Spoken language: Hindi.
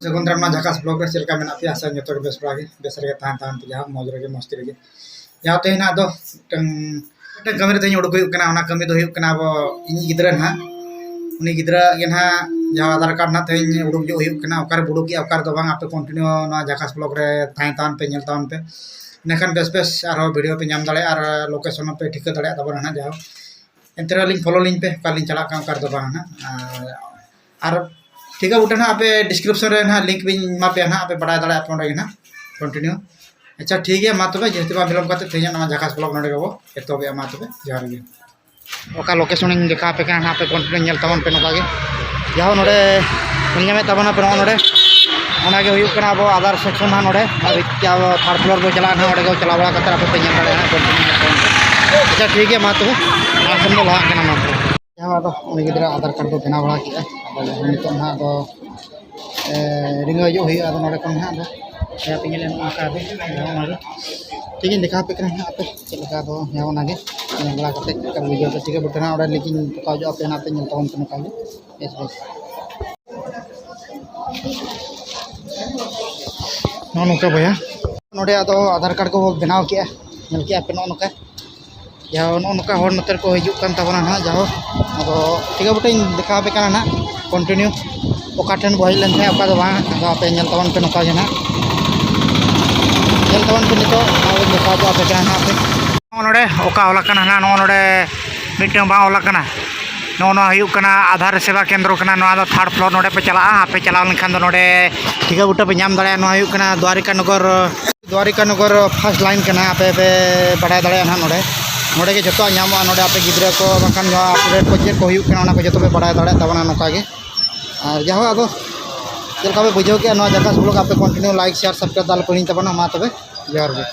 सगुन दाराम झाकास ब्लॉग रे चलका मेना पे आशा जतो के बेस बरागे बेस रे तान तान पे जहां मौज रे मस्ती रे जहां तेना दो कमी रे उड़क हुई कना कमी दो हुई कना अब इन गिद्रा ना उनी गिद्रा गे ना जहां आधार कार्ड ना तेन उड़क जो हुई कना ओकार बुडुकी ओकार दो बांग आपे कंटिन्यू ना झाकास ब्लॉग रे तान पे नेल तान पे नेखान बेस बेस आरो वीडियो पे नाम दाड़े आर लोकेशन पे ठिका दाड़े तबन ना जहां एंतरा लिंक फॉलो लिंक पे कालिन चला का ओकार दो बांग ना आर ठीक है उठा आपे डिस्क्रिप्शन रे ना लिंक बिन मा पे ना आपे बड़ा दाड़ा अपन रे ना कंटिन्यू अच्छा ठीक है मा तबे जेते बा बिलम करते तेज ना झाकास ब्लॉग नडे गबो एतो बे मा तबे जहार गे ओका लोकेशन इन देखा पे ना आपे कंटिन्यू नेल तबन पे नका गे जाओ नडे नेमे तबना पे नडे ओना गे हुयु कना अब आधार सेक्शन ना नडे क्या थर्ड फ्लोर पे चला ना ओडे गो चला बड़ा करते आपे पे नेल दाड़ा ना कंटिन्यू अच्छा ठीक है मा तबे आ समझ ला कना मा यहाँ तो उन गिद्रा आधार कार्ड को बना बड़ा किया नितो ना दो रिंग हजू हुई नोड़े को ना दो पे ना ठीक है देखा पे करना आपे चलका दो यहाँ ना बड़ा करते वीडियो पे ठीक है बटना और लेकिन पका जो आपे ना पे तवन पे नका बेस बेस नोका भैया नोड़े आदो आधार कार्ड को बनाव किया नल किया पे नोका जहाँ नोका हर नतर को हजून तबना ना जहाँ अब ठीक है बटे देखा पे ना कंटिन्यू ओका ठेन बहज लेन थे ओका दो आपे तबन पे नका ना तबन पे नितो देखा जो आपे ना आपे नोड़े ओका होला कना ना नोड़े मिटन बा होला कना नो आधार सेवा केंद्र कना दो थर्ड फ्लोर नोड़े पे चला आपे चला लेखान दो नोड़े ठीक है बुटा पे नाम दाड़ा द्वारिका नगर फर्स्ट लाइन कना आपे पे बड़ा दाड़ा ना नोड़े नोड़े के जो नामा नोड़े आपे गिद्रा को बाखान अपडेट को चेक को को जो पे बड़ा दाड़ा तबना नौका गे और जहाँ अब चलका पे बुझे के झाकास ब्लॉग आपे कंटिन्यू लाइक शेयर सब्सक्राइब दाल को तबना मा तबे जोहार गे।